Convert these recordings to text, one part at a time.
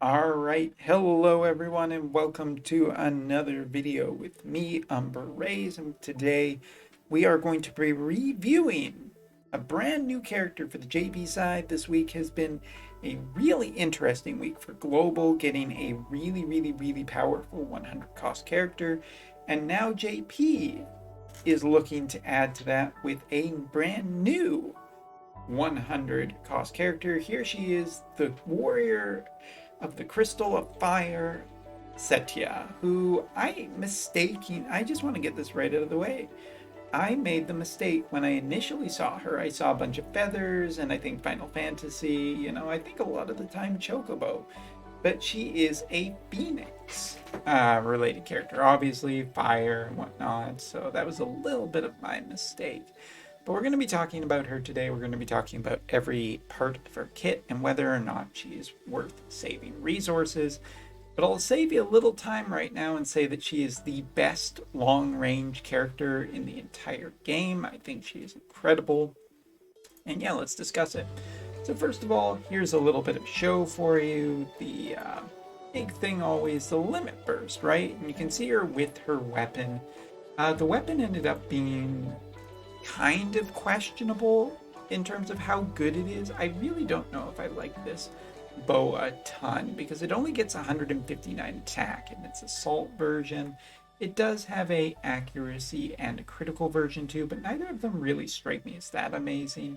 All right, hello everyone, and welcome to another video with me, Umber Rays, and today we are going to be reviewing a brand new character for the JV side. This week has been a really interesting week for Global, getting a really powerful 100 cost character, and now JP is looking to add to that with a brand new 100 cost character. Here she is, the warrior of the Crystal of Fire, Setia, who I just want to get this right out of the way. I made the mistake when I initially saw her. I saw a bunch of feathers and I think Final Fantasy, I think a lot of the time Chocobo. But she is a Phoenix related character, obviously, fire and whatnot. So that was a little bit of my mistake. But we're going to be talking about her today. We're going to be talking about every part of her kit and whether or not she is worth saving resources. But I'll save you a little time right now and say that she is the best long-range character in the entire game. I think she is incredible. And yeah, let's discuss it. So first of all, here's a little bit of show for you. The big thing always, the limit burst, right? And you can see her with her weapon. The weapon ended up being kind of questionable in terms of how good it is. I really don't know if I like this bow a ton because it only gets 159 attack and it's assault version. It does have a accuracy and a critical version too, but neither of them really strike me as that amazing.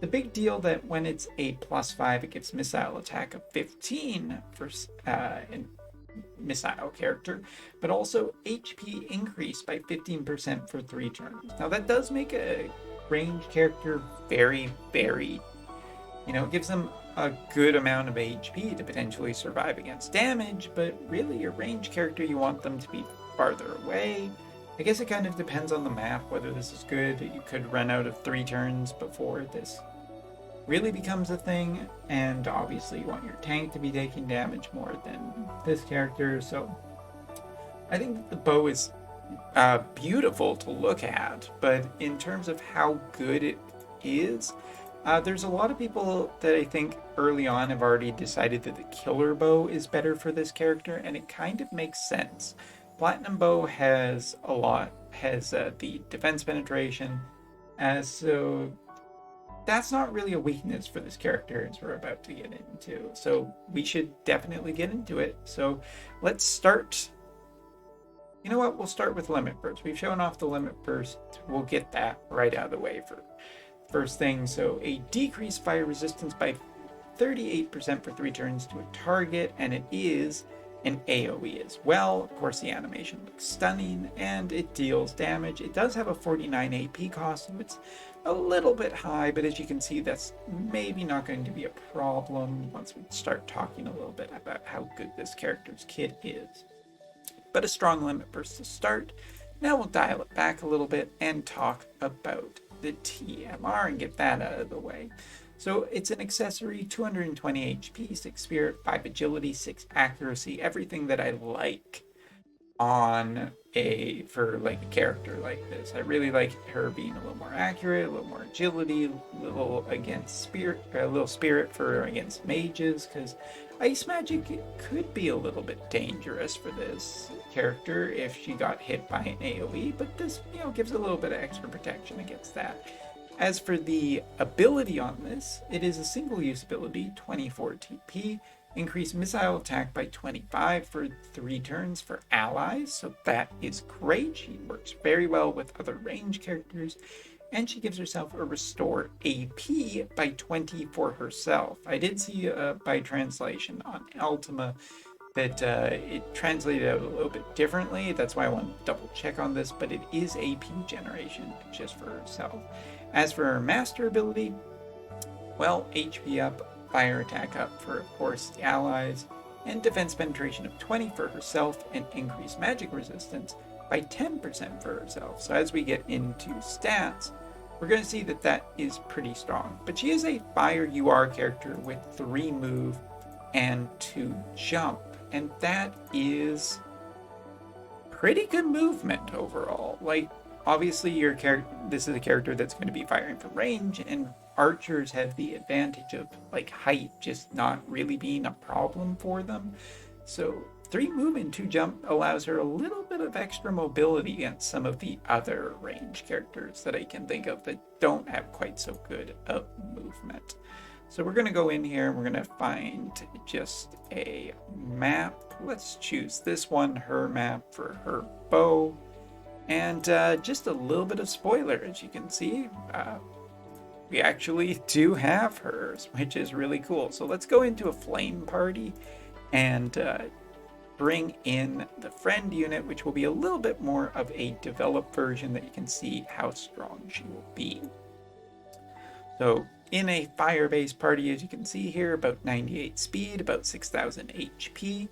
The big deal that when it's a +5, it gives missile attack of 15 for missile character, but also HP increase by 15% for 3 turns. Now that does make a range character very, it gives them a good amount of HP to potentially survive against damage, but really your range character, you want them to be farther away. I guess it kind of depends on the map whether this is good. You could run out of 3 turns before this really becomes a thing, and obviously you want your tank to be taking damage more than this character. So I think that the bow is beautiful to look at, but in terms of how good it is, there's a lot of people that I think early on have already decided that the killer bow is better for this character, and it kind of makes sense. Platinum bow has the defense penetration, so that's not really a weakness for this character as we're about to get into. So we should definitely get into it. So let's start. You know what? We'll start with limit burst. We've shown off the limit burst. We'll get that right out of the way for first thing. So a decreased fire resistance by 38% for 3 turns to a target, and it is an AoE as well. Of course, the animation looks stunning, and it deals damage. It does have a 49 AP cost, so it's a little bit high, but as you can see, that's maybe not going to be a problem once we start talking a little bit about how good this character's kit is. But a strong limit burst to start. Now we'll dial it back a little bit and talk about the TMR and get that out of the way. So it's an accessory, 220 HP, 6 spirit, 5 agility, 6 accuracy, everything that I like for like a character like this. I really like her being a little more accurate, a little more agility, a little spirit for against mages, because ice magic could be a little bit dangerous for this character if she got hit by an AoE, but this gives a little bit of extra protection against that. As for the ability on this, it is a single-use ability, 24 TP, increase missile attack by 25 for 3 turns for allies, so that is great. She works very well with other range characters, and she gives herself a restore AP by 20 for herself. I did see by translation on Ultima that it translated out a little bit differently. That's why I want to double check on this, but it is AP generation just for herself. As for her master ability, well, HP up, fire attack up for, of course, the allies, and defense penetration of 20 for herself, and increased magic resistance by 10% for herself. So as we get into stats, we're going to see that that is pretty strong. But she is a fire UR character with 3 move and 2 jump, and that is pretty good movement overall. Like, obviously this is a character that's going to be firing for range, and archers have the advantage of like height just not really being a problem for them. So 3 move and 2 jump allows her a little bit of extra mobility against some of the other range characters that I can think of that don't have quite so good of movement. So we're going to go in here and we're going to find just a map. Let's choose this one, her map, for her bow. And just a little bit of spoiler, as you can see, we actually do have hers, which is really cool. So let's go into a flame party and bring in the friend unit, which will be a little bit more of a developed version that you can see how strong she will be. So in a fire-based party, as you can see here, about 98 speed, about 6,000 HP,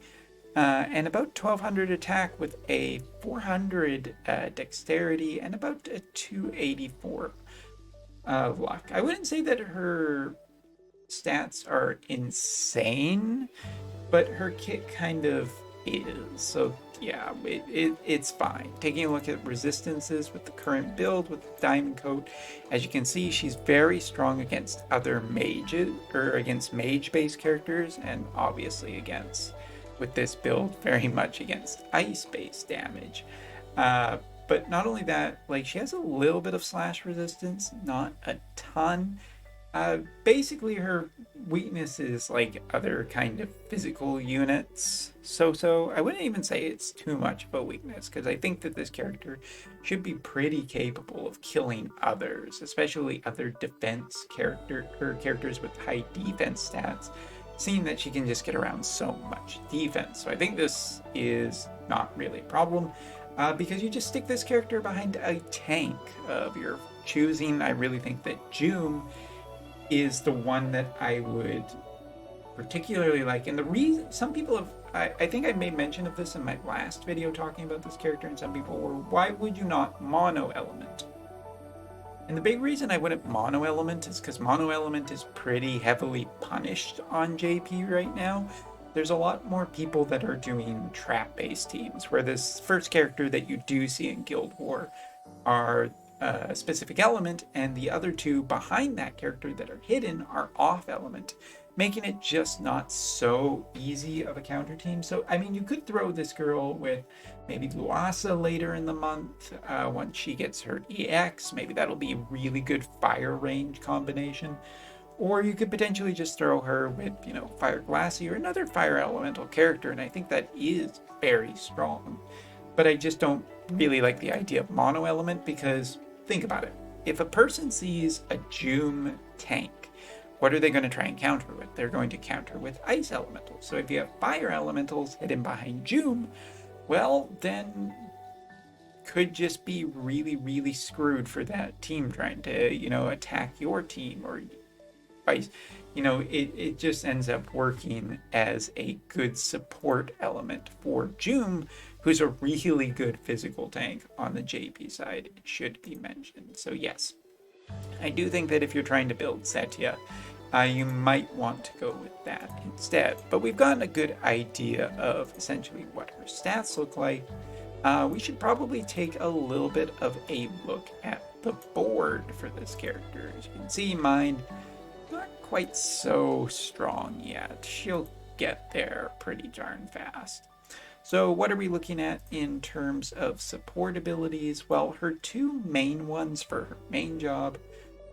and about 1,200 attack with a 400 dexterity and about a 284 luck. I wouldn't say that her stats are insane, but her kit kind of is. So yeah, it's fine. Taking a look at resistances with the current build with the diamond coat, as you can see, she's very strong against other mages, or against mage-based characters, and obviously against, with this build, very much against ice-based damage. But not only that, like, she has a little bit of slash resistance, not a ton. Basically, her weakness is like other kind of physical units. So I wouldn't even say it's too much of a weakness, because I think that this character should be pretty capable of killing others, especially other defense characters with high defense stats, seeing that she can just get around so much defense. So I think this is not really a problem, because you just stick this character behind a tank of your choosing. I really think that Joom is the one that I would particularly like. And the reason, some people have, I think I made mention of this in my last video talking about this character, and some people were, why would you not mono element? And the big reason I wouldn't mono element is because mono element is pretty heavily punished on JP right now. There's a lot more people that are doing trap-based teams, where this first character that you do see in Guild War are a specific element, and the other two behind that character that are hidden are off element, making it just not so easy of a counter team. So, I mean, you could throw this girl with maybe Luasa later in the month, once she gets her EX. Maybe that'll be a really good fire range combination. Or you could potentially just throw her with, you know, Fire Glassy or another fire elemental character, and I think that is very strong. But I just don't really like the idea of mono element, because think about it. If a person sees a Joom tank, what are they going to try and counter with? They're going to counter with ice elementals. So if you have fire elementals hidden behind Joom, well, then could just be really, really screwed for that team trying to, you know, attack your team, or vice. You know, it just ends up working as a good support element for Joom, who's a really good physical tank on the JP side, it should be mentioned. So yes, I do think that if you're trying to build Setia, you might want to go with that instead. But we've gotten a good idea of essentially what her stats look like. We should probably take a little bit of a look at the board for this character. As you can see, mine not quite so strong yet. She'll get there pretty darn fast. So what are we looking at in terms of support abilities? Well, her two main ones for her main job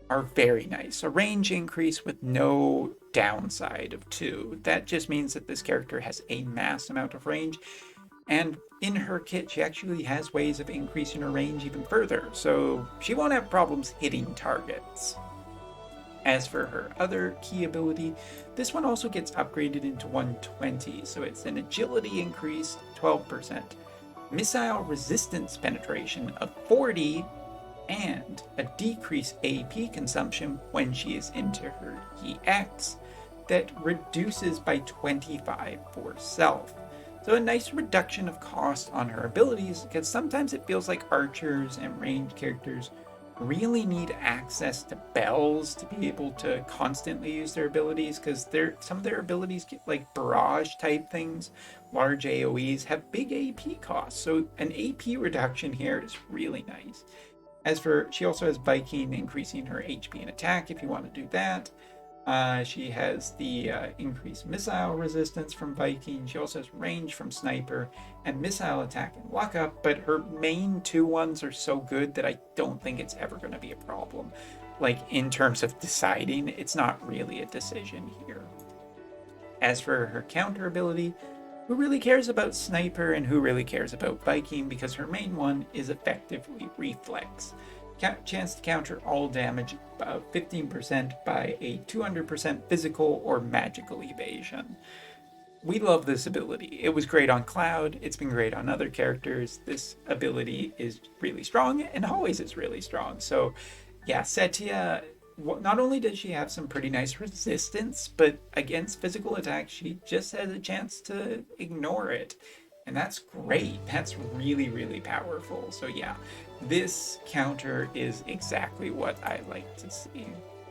are very nice. A range increase with no downside of 2. That just means that this character has a mass amount of range, and in her kit she actually has ways of increasing her range even further, so she won't have problems hitting targets. As for her other key ability, this one also gets upgraded into 120, so it's an agility increase 12%, missile resistance penetration of 40, and a decreased AP consumption when she is into her EX that reduces by 25 for self. So a nice reduction of cost on her abilities, because sometimes it feels like archers and ranged characters really need access to bells to be able to constantly use their abilities, because some of their abilities, like barrage type things, large AoEs, have big AP costs. So an AP reduction here is really nice. She also has Viking, increasing her HP and attack if you want to do that. She has the increased missile resistance from Viking. She also has range from Sniper and missile attack and luck up, but her main two ones are so good that I don't think it's ever going to be a problem. Like, in terms of deciding, it's not really a decision here. As for her counter ability, who really cares about Sniper and who really cares about Viking, because her main one is effectively Reflex. Chance to counter all damage about 15% by a 200% physical or magical evasion. We love this ability. It was great on Cloud, it's been great on other characters. This ability is really strong and always is really strong. So yeah, Setia, not only does she have some pretty nice resistance, but against physical attacks, she just has a chance to ignore it. And that's great. That's really, really powerful. So yeah, this counter is exactly what I like to see.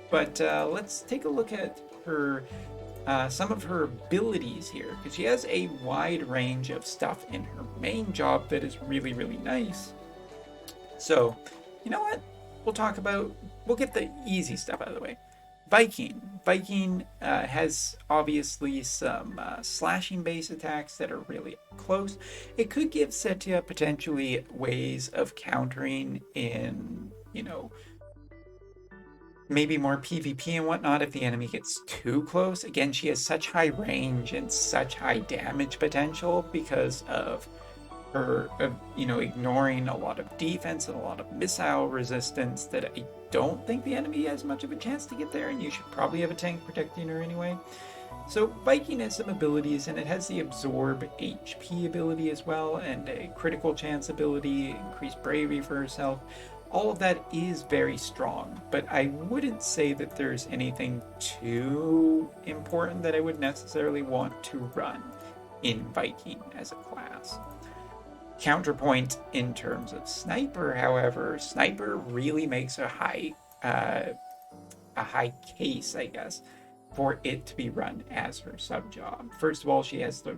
But let's take a look at her some of her abilities here, because she has a wide range of stuff in her main job that is really, really nice. So, you know what? We'll get the easy stuff out of the way. Viking. Viking has obviously some slashing base attacks that are really close. It could give Setia potentially ways of countering in, maybe more PvP and whatnot if the enemy gets too close. Again, she has such high range and such high damage potential because of her, ignoring a lot of defense and a lot of missile resistance that I don't think the enemy has much of a chance to get there, and you should probably have a tank protecting her anyway. So Viking has some abilities, and it has the absorb HP ability as well, and a critical chance ability, increased bravery for herself. All of that is very strong, but I wouldn't say that there's anything too important that I would necessarily want to run in Viking as a class. Counterpoint in terms of Sniper, however, Sniper really makes a high case, I guess, for it to be run as her sub job. First of all, she has the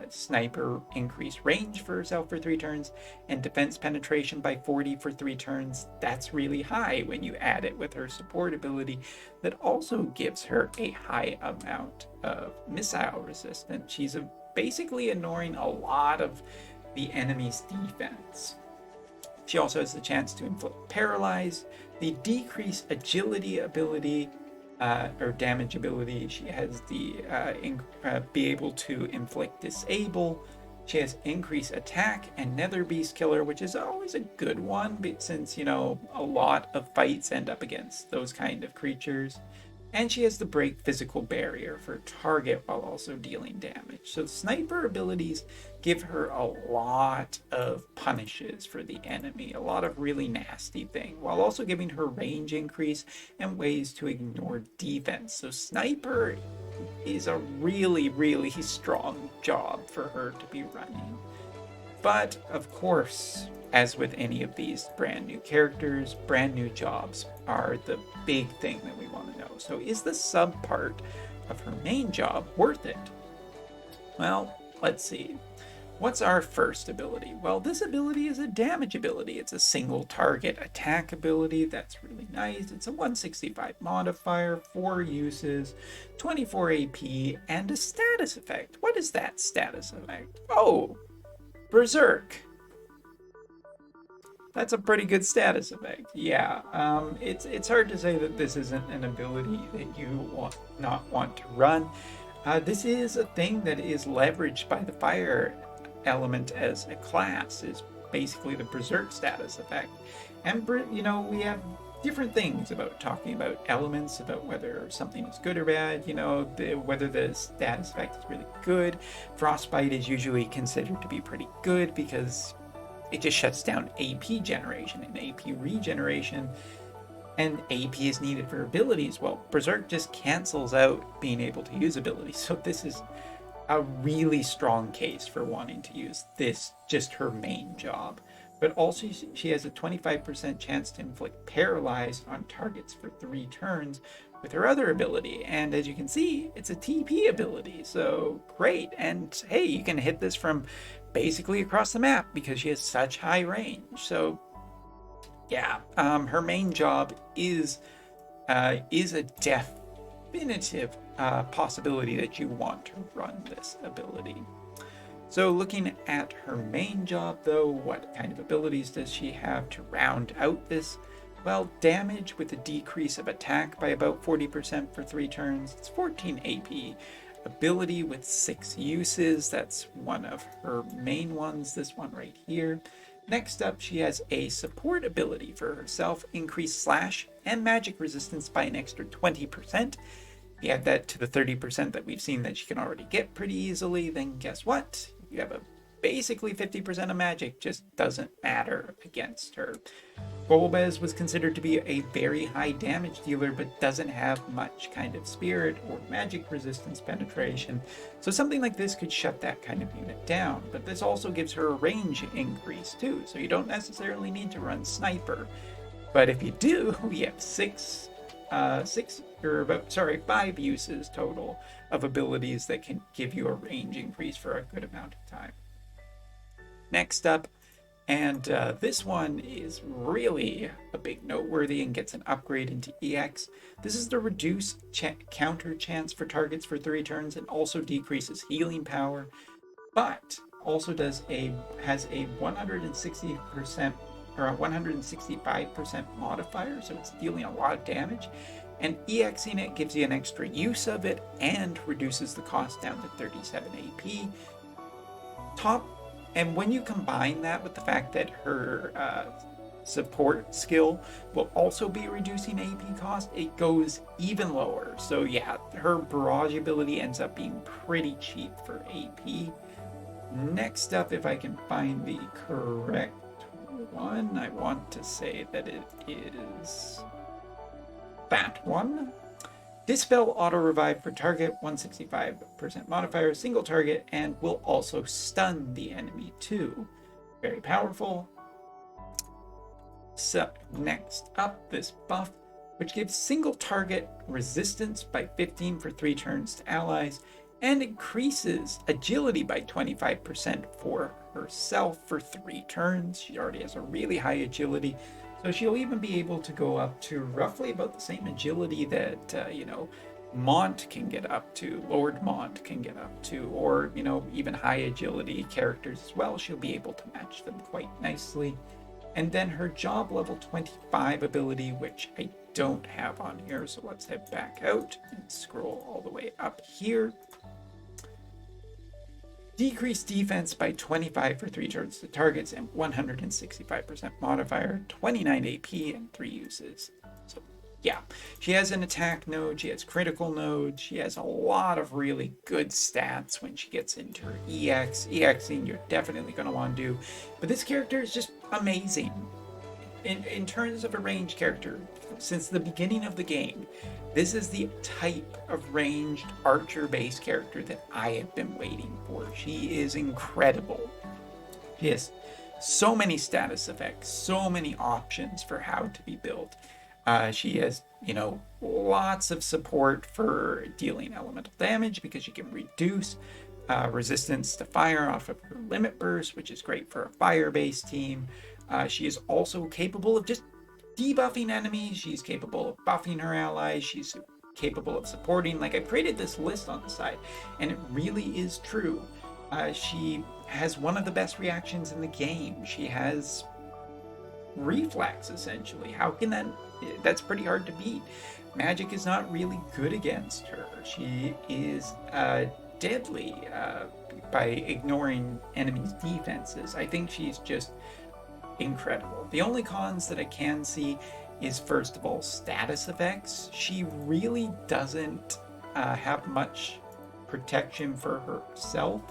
Sniper increased range for herself for 3 turns and defense penetration by 40 for 3 turns. That's really high when you add it with her support ability that also gives her a high amount of missile resistance. She's basically ignoring a lot of the enemy's defense. She also has the chance to inflict paralyze, the decreased agility ability, or damage ability. She has the be able to inflict disable. She has increased attack and Nether Beast Killer, which is always a good one, since a lot of fights end up against those kind of creatures. And she has the break physical barrier for target while also dealing damage. So sniper abilities give her a lot of punishes for the enemy, a lot of really nasty things, while also giving her range increase and ways to ignore defense. So sniper is a really, really strong job for her to be running. But of course, as with any of these brand new characters, brand new jobs are the big thing that we want to know. So is the sub part of her main job worth it? Well, let's see. What's our first ability? Well, this ability is a damage ability. It's a single target attack ability. That's really nice. It's a 165 modifier, 4 uses, 24 AP, and a status effect. What is that status effect? Oh, Berserk. That's a pretty good status effect. Yeah, it's hard to say that this isn't an ability that you not want to run. This is a thing that is leveraged by the fire element as a class, is basically the Berserk status effect. And, we have different things about talking about elements, about whether something is good or bad, whether the status effect is really good. Frostbite is usually considered to be pretty good because it just shuts down AP generation and AP regeneration, and AP is needed for abilities. Well, Berserk just cancels out being able to use abilities, so this is a really strong case for wanting to use this, just her main job. But also she has a 25% chance to inflict paralyze on targets for 3 turns with her other ability, and as you can see, it's a TP ability, so great. And hey, you can hit this from basically across the map because she has such high range. So Yeah, her main job is a definitive possibility that you want to run this ability. So looking at her main job though, what kind of abilities does she have to round out this? Well, damage with a decrease of attack by about 40% for 3 turns. It's 14 AP. Ability with 6 uses. That's one of her main ones, this one right here. Next up, she has a support ability for herself, increase slash and magic resistance by an extra 20%. If you add that to the 30% that we've seen that she can already get pretty easily, then guess what? You have a basically 50% of magic, just doesn't matter against her. Golbez was considered to be a very high damage dealer, but doesn't have much kind of spirit or magic resistance penetration. So something like this could shut that kind of unit down, but this also gives her a range increase too. So you don't necessarily need to run sniper. But if you do, we have 5 uses total of abilities that can give you a range increase for a good amount of time. Next up, and this one is really a big noteworthy and gets an upgrade into EX. This is the reduce counter chance for targets for 3 turns and also decreases healing power, but also has a 160% or a 165% modifier, so it's dealing a lot of damage. And EXing it gives you an extra use of it and reduces the cost down to 37 AP. And when you combine that with the fact that her support skill will also be reducing AP cost, it goes even lower. So yeah, her barrage ability ends up being pretty cheap for AP. Next up, if I can find the correct one, I want to say that it is that one. Dispel auto revive for target, 165% modifier, single target, and will also stun the enemy too. Very powerful. So next up, this buff, which gives single target resistance by 15 for 3 turns to allies, and increases agility by 25% for herself for 3 turns. She already has a really high agility, so she'll even be able to go up to roughly about the same agility that, Mont can get up to, Lord Mont can get up to, or, even high agility characters as well. She'll be able to match them quite nicely. And then her job level 25 ability, which I don't have on here, so let's head back out and scroll all the way up here. Decrease defense by 25 for 3 turns to targets and 165% modifier, 29 AP, and 3 uses. So yeah, she has an attack node, she has critical node, she has a lot of really good stats when she gets into her EX. EXing you're definitely going to want to do, but this character is just amazing. In terms of a range character, since the beginning of the game, this is the type of ranged archer-based character that I have been waiting for. She is incredible. She has so many status effects, so many options for how to be built. She has, lots of support for dealing elemental damage because she can reduce resistance to fire off of her limit burst, which is great for a fire-based team. She is also capable of just debuffing enemies. She's capable of buffing her allies. She's capable of supporting. Like, I created this list on the side, and it really is true. She has one of the best reactions in the game. She has reflex, essentially. How can that's pretty hard to beat. Magic is not really good against her. She is deadly by ignoring enemies' defenses. I think she's just incredible. The only cons that I can see is, first of all, status effects. She really doesn't have much protection for herself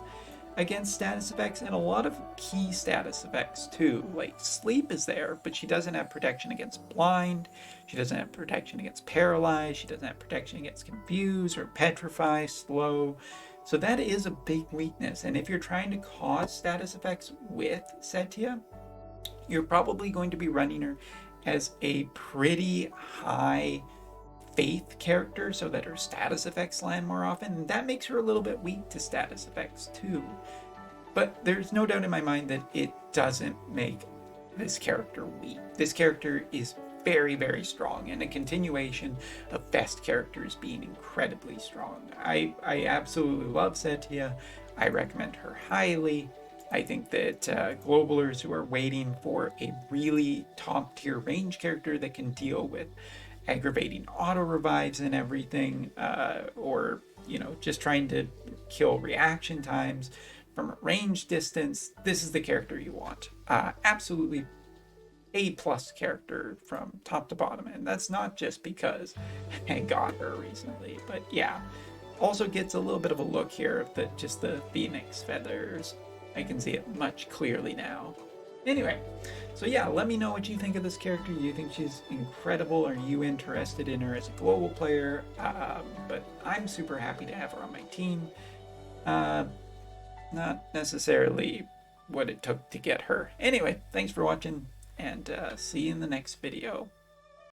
against status effects, and a lot of key status effects too. Like, sleep is there, but she doesn't have protection against blind, she doesn't have protection against paralyze, she doesn't have protection against confuse or petrify, slow. So that is a big weakness, and if you're trying to cause status effects with Setia, you're probably going to be running her as a pretty high faith character so that her status effects land more often, and that makes her a little bit weak to status effects too. But there's no doubt in my mind that it doesn't make this character weak. This character is very, very strong, and a continuation of best characters being incredibly strong. I absolutely love Setia. I recommend her highly. I think that globalers who are waiting for a really top tier range character that can deal with aggravating auto revives and everything, or just trying to kill reaction times from a range distance, this is the character you want. Absolutely A+ character from top to bottom, and that's not just because I got her recently, but yeah. Also gets a little bit of a look here of just the phoenix feathers. I can see it much clearly now. Anyway, so yeah, let me know what you think of this character. You think she's incredible? Are you interested in her as a global player? But I'm super happy to have her on my team. Not necessarily what it took to get her. Anyway, thanks for watching, and see you in the next video.